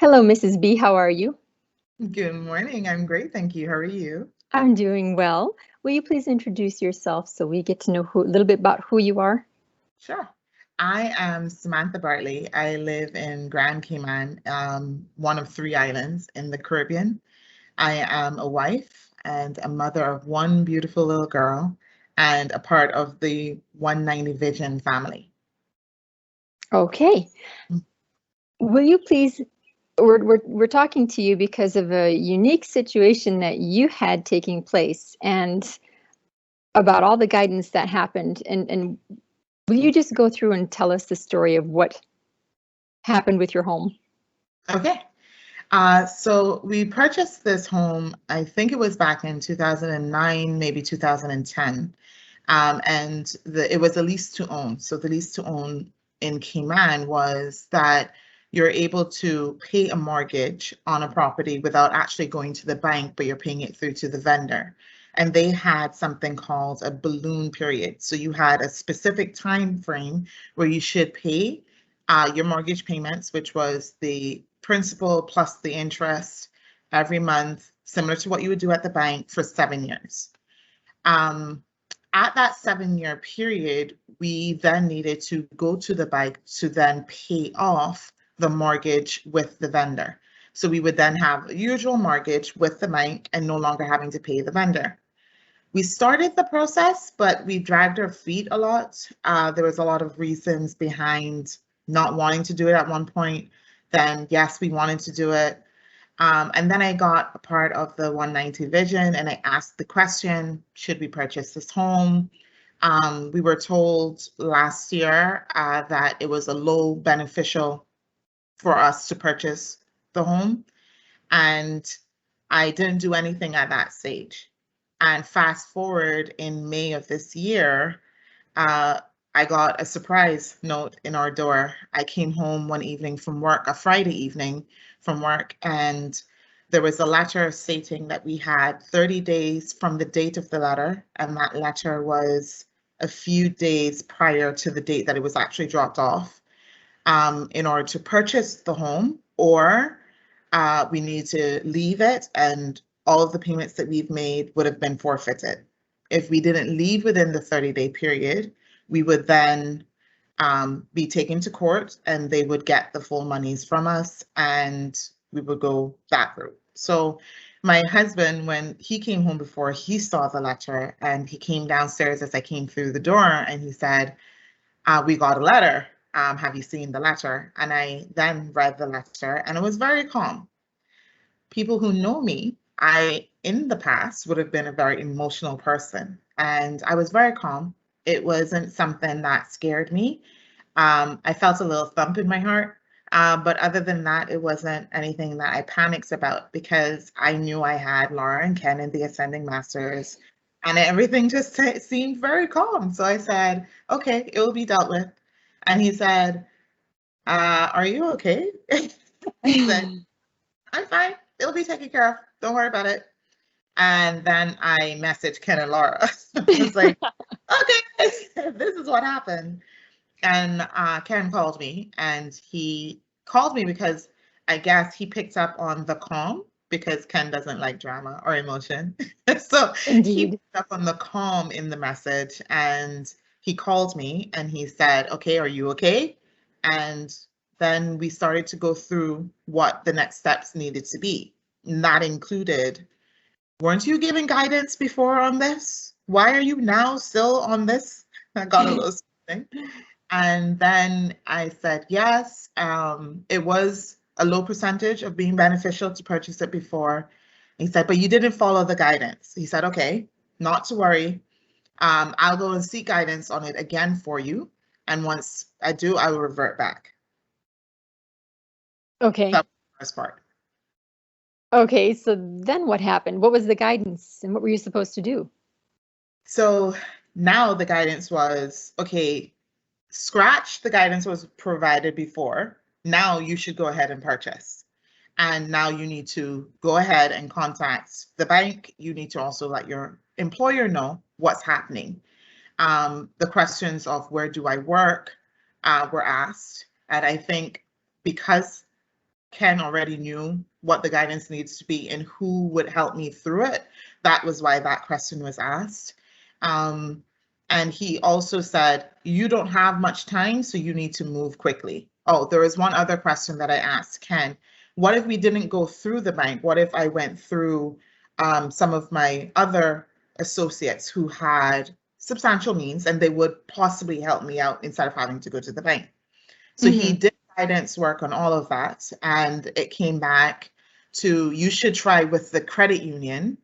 Hello, Mrs. B. How are you? Good morning. I'm great, thank you. How are you? I'm doing well. Will you please introduce yourself so we get to know a little bit about who you are? Sure. I am Samantha Bartley. I live in Grand Cayman, one of three islands in the Caribbean. I am a wife and a mother of one beautiful little girl and a part of the 190 Vision family. Okay. Will you please, we're talking to you because of a unique situation that you had taking place and about all the guidance that happened. And will you just go through and tell us the story of what happened with your home? Okay. So we purchased this home, I think it was back in 2009, maybe 2010. And it was a lease to own. So the lease to own in Cayman was that you're able to pay a mortgage on a property without actually going to the bank, but you're paying it through to the vendor. And they had something called a balloon period. So you had a specific time frame where you should pay your mortgage payments, which was the principal plus the interest every month, similar to what you would do at the bank for 7 years. At that 7 year period, we then needed to go to the bank to then pay off the mortgage with the vendor. So we would then have a usual mortgage with the bank and no longer having to pay the vendor. We started the process, but we dragged our feet a lot. There was a lot of reasons behind not wanting to do it at one point. Then, yes, we wanted to do it. And then I got a part of the 190 Vision and I asked the question, should we purchase this home? We were told last year that it was a low beneficial for us to purchase the home. And I didn't do anything at that stage. And fast forward in May of this year, I got a surprise note in our door. I came home one evening from work, a Friday evening from work, and there was a letter stating that we had 30 days from the date of the letter, and that letter was a few days prior to the date that it was actually dropped off, in order to purchase the home, or we need to leave it and all of the payments that we've made would have been forfeited. If we didn't leave within the 30-day period, we would then be taken to court and they would get the full monies from us and we would go that route. So my husband, when he came home before, he saw the letter and he came downstairs as I came through the door and he said, we got a letter. Have you seen the letter? And I then read the letter and it was very calm. People who know me, I, in the past, would have been a very emotional person. And I was very calm. It wasn't something that scared me. I felt a little thump in my heart. But other than that, it wasn't anything that I panicked about because I knew I had Laura and Ken in the Ascending Masters and everything just seemed very calm. So I said, okay, it will be dealt with. And he said, are you okay? I said, I'm fine. It'll be taken care of. Don't worry about it. And then I messaged Ken and Laura. I was like, okay, this is what happened. And Ken called me and he called me because I guess he picked up on the calm because Ken doesn't like drama or emotion. So he Indeed. picked up on the calm in the message and he called me and he said, okay, are you okay? And then we started to go through what the next steps needed to be. And that included, weren't you giving guidance before on this? Why are you now still on this? I got a little something. And then I said, yes, it was a low percentage of being beneficial to purchase it before. He said, but you didn't follow the guidance. He said, okay, not to worry. I'll go and seek guidance on it again for you. And once I do, I will revert back. Okay. That was the first part. Okay, so then what happened? What was the guidance and what were you supposed to do? So now the guidance was, okay, scratch the guidance was provided before. Now you should go ahead and purchase. And now you need to go ahead and contact the bank. You need to also let your employer know what's happening. The questions of where do I work were asked. And I think because Ken already knew what the guidance needs to be and who would help me through it. That was why that question was asked. And he also said, you don't have much time, so you need to move quickly. Oh, there was one other question that I asked Ken. What if we didn't go through the bank? What if I went through some of my other associates who had substantial means and they would possibly help me out instead of having to go to the bank? So he did guidance work on all of that, and it came back to you should try with the credit union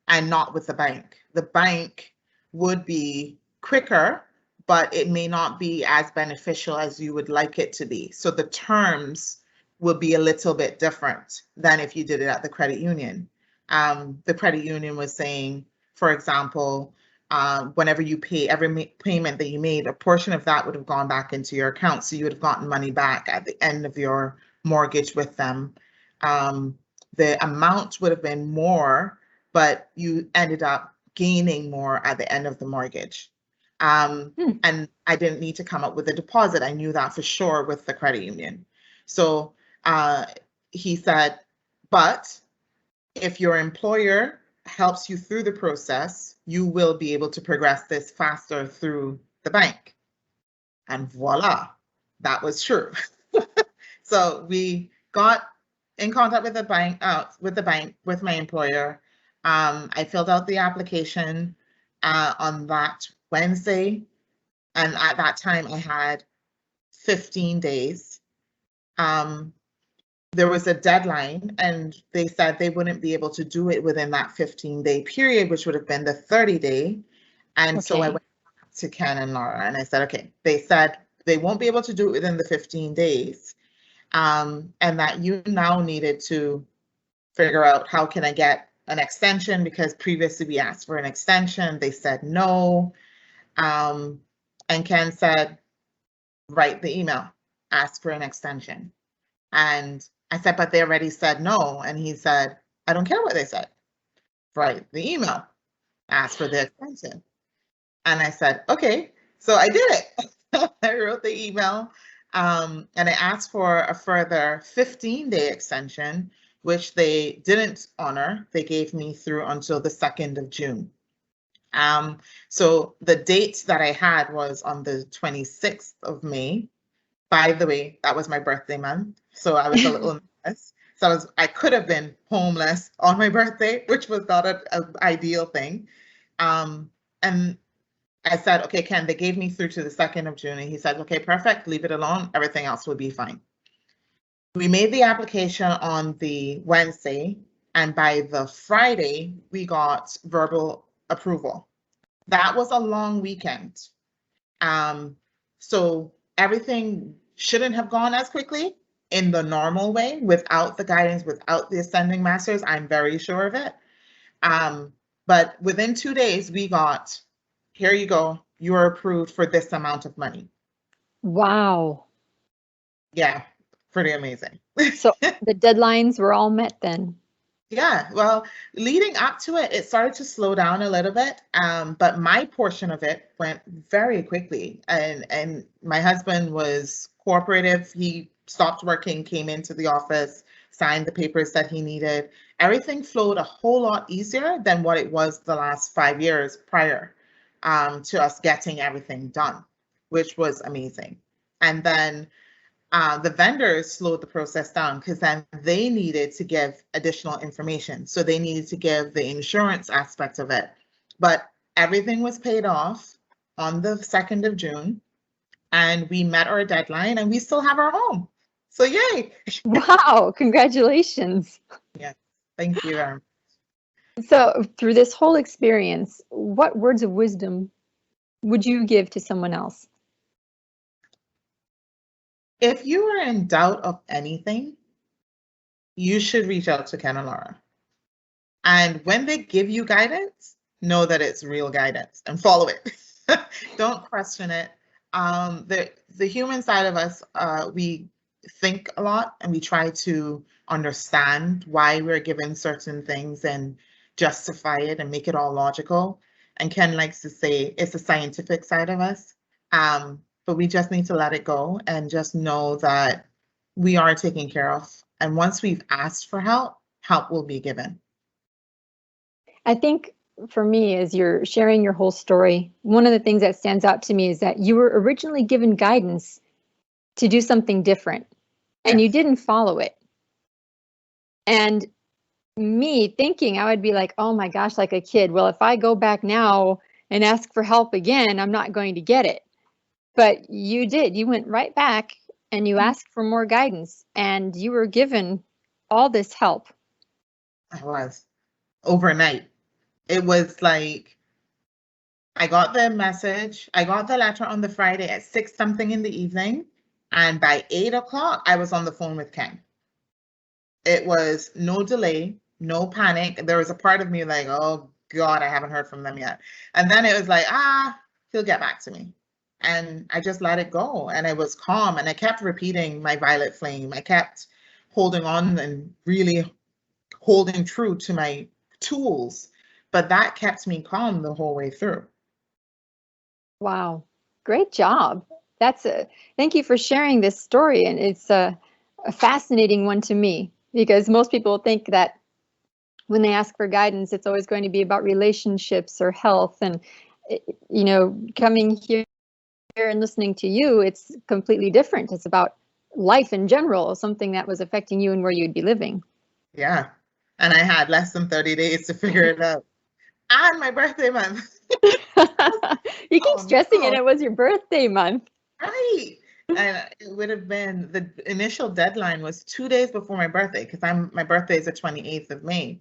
and not with the bank. The bank would be quicker, but it may not be as beneficial as you would like it to be. So the terms will be a little bit different than if you did it at the credit union. The credit union was saying, for example, whenever you pay every payment that you made, a portion of that would have gone back into your account. So you would have gotten money back at the end of your mortgage with them. The amount would have been more, but you ended up gaining more at the end of the mortgage. And I didn't need to come up with a deposit. I knew that for sure with the credit union. So he said, but if your employer helps you through the process, you will be able to progress this faster through the bank. And voila, that was true. So we got in contact with the bank, with my employer. I filled out the application on that Wednesday. And at that time I had 15 days. There was a deadline and they said they wouldn't be able to do it within that 15-day period, which would have been the 30-day. And so I went back to Ken and Laura and I said, okay, they said they won't be able to do it within the 15 days. And that you now needed to figure out how can I get an extension, because previously we asked for an extension. They said no. And Ken said, write the email, ask for an extension. And I said, but they already said no. And he said, I don't care what they said. Write the email, ask for the extension. And I said, okay. So I did it. I wrote the email and I asked for a further 15-day extension, which they didn't honor. They gave me through until the 2nd of June. So the date that I had was on the 26th of May. By the way, that was my birthday month, so I was a little nervous. So I could have been homeless on my birthday, which was not an ideal thing. And I said, okay, Ken, they gave me through to the 2nd of June. And he said, okay, perfect, leave it alone. Everything else will be fine. We made the application on the Wednesday, and by the Friday, we got verbal approval. That was a long weekend. So everything shouldn't have gone as quickly in the normal way without the guidance, without the ascending masters. I'm very sure of it. But within 2 days, we got, here you go, you're approved for this amount of money. Wow. Yeah, pretty amazing. So the deadlines were all met then? Yeah, well, leading up to it, it started to slow down a little bit, but my portion of it went very quickly. And my husband was cooperative. He stopped working, came into the office, signed the papers that he needed. Everything flowed a whole lot easier than what it was the last 5 years prior to us getting everything done, which was amazing. And then the vendors slowed the process down because then they needed to give additional information. So they needed to give the insurance aspect of it. But everything was paid off on the 2nd of June, and we met our deadline, and we still have our home. So yay! Wow, congratulations. Yeah, thank you. So through this whole experience, what words of wisdom would you give to someone else? If you are in doubt of anything, you should reach out to Ken and Laura. And when they give you guidance, know that it's real guidance and follow it. Don't question it. The human side of us, we think a lot and we try to understand why we're given certain things and justify it and make it all logical. And Ken likes to say it's the scientific side of us. But we just need to let it go and just know that we are taken care of And once we've asked for help, help will be given. I think for me, as you're sharing your whole story, one of the things that stands out to me is that you were originally given guidance to do something different, and you Yes. didn't follow it. And me thinking, I would be like, oh my gosh, like a kid, well, if I go back now and ask for help again, I'm not going to get it. But you did. You went right back and you asked for more guidance, and you were given all this help. I was overnight. It was like I got the message, I got the letter on the Friday at 6 something in the evening, and by 8 o'clock, I was on the phone with Ken. It was no delay, no panic. There was a part of me like, oh God, I haven't heard from them yet. And then it was like, he'll get back to me. And I just let it go. And I was calm, and I kept repeating my violet flame. I kept holding on and really holding true to my tools. But that kept me calm the whole way through. Wow, great job. Thank you for sharing this story. And it's a fascinating one to me, because most people think that when they ask for guidance, it's always going to be about relationships or health. And, coming here and listening to you, it's completely different. It's about life in general, something that was affecting you and where you'd be living. Yeah. And I had less than 30 days to figure it out. And my birthday month. You keep stressing it was your birthday month. Right. And it would have been, the initial deadline was 2 days before my birthday, because my birthday is the 28th of May.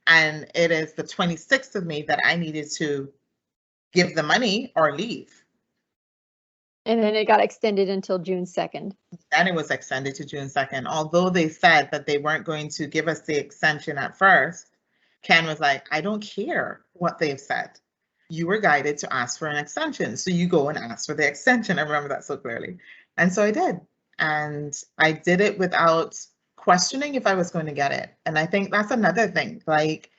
And it is the 26th of May that I needed to give the money or leave. And then it got extended until June 2nd. And it was extended to June 2nd. Although they said that they weren't going to give us the extension at first, Ken was like, I don't care what they've said. You were guided to ask for an extension. So you go and ask for the extension. I remember that so clearly. And so I did. And I did it without questioning if I was going to get it. And I think that's another thing. Like,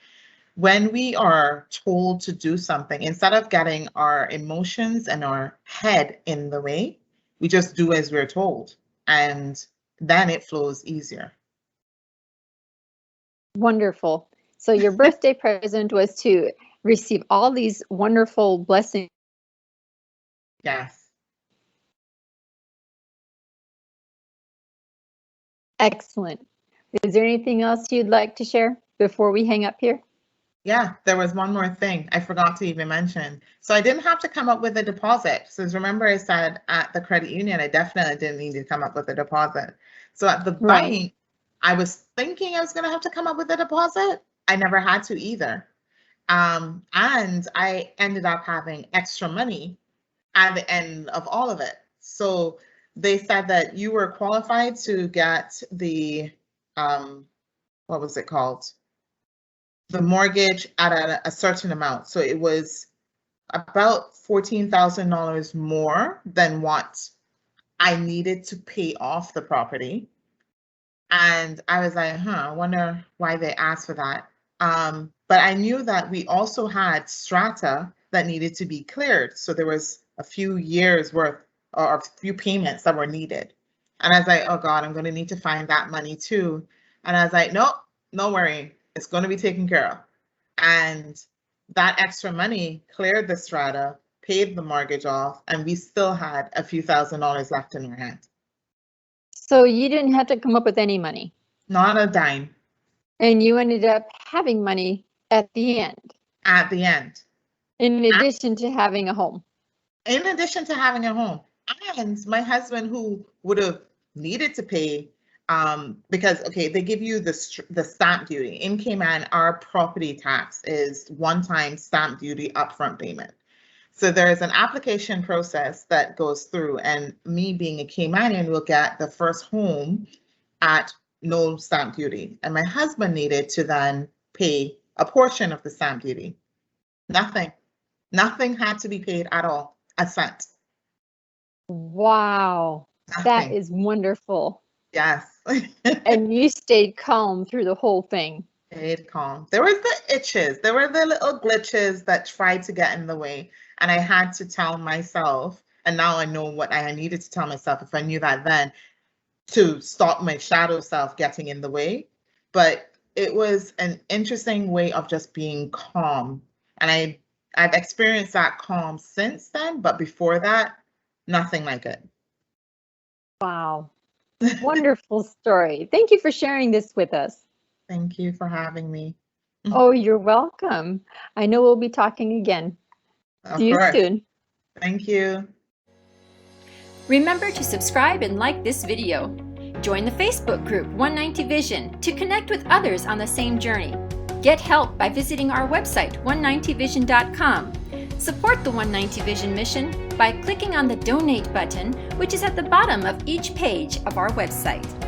when we are told to do something, instead of getting our emotions and our head in the way, we just do as we're told. And then it flows easier. Wonderful. So your birthday present was to receive all these wonderful blessings. Yes. Excellent. Is there anything else you'd like to share before we hang up here? Yeah, there was one more thing I forgot to even mention. So I didn't have to come up with a deposit. So remember I said at the credit union, I definitely didn't need to come up with a deposit. So at the bank, I was thinking I was going to have to come up with a deposit. I never had to either. And I ended up having extra money at the end of all of it. So they said that you were qualified to get the, what was it called? The mortgage at a certain amount. So it was about $14,000 more than what I needed to pay off the property. And I was like, I wonder why they asked for that. But I knew that we also had strata that needed to be cleared. So there was a few years worth or a few payments that were needed. And I was like, oh God, I'm going to need to find that money too. And I was like, nope, no worry. It's going to be taken care of. And that extra money cleared the strata, paid the mortgage off, and we still had a few $1,000s left in our hand. So you didn't have to come up with any money? Not a dime. And you ended up having money at the end? At the end. In addition to having a home? In addition to having a home. And my husband, who would have needed to pay, because, okay, they give you the stamp duty. In Cayman, our property tax is one-time stamp duty upfront payment. So there is an application process that goes through, and me being a Caymanian will get the first home at no stamp duty. And my husband needed to then pay a portion of the stamp duty. Nothing had to be paid at all, a cent. Wow, that is wonderful. Yes. And you stayed calm through the whole thing. Stayed calm. There was the itches. There were the little glitches that tried to get in the way. And I had to tell myself, and now I know what I needed to tell myself. If I knew that then, to stop my shadow self getting in the way. But it was an interesting way of just being calm. And I've experienced that calm since then, but before that, nothing like it. Wow. Wonderful story. Thank you for sharing this with us. Thank you for having me. Oh, you're welcome. I know we'll be talking again. Of See you course. soon. Thank you. Remember to subscribe and like this video. Join the Facebook group 190 Vision to connect with others on the same journey. Get help by visiting our website 190vision.com. Support the 190 Vision mission by clicking on the Donate button, which is at the bottom of each page of our website.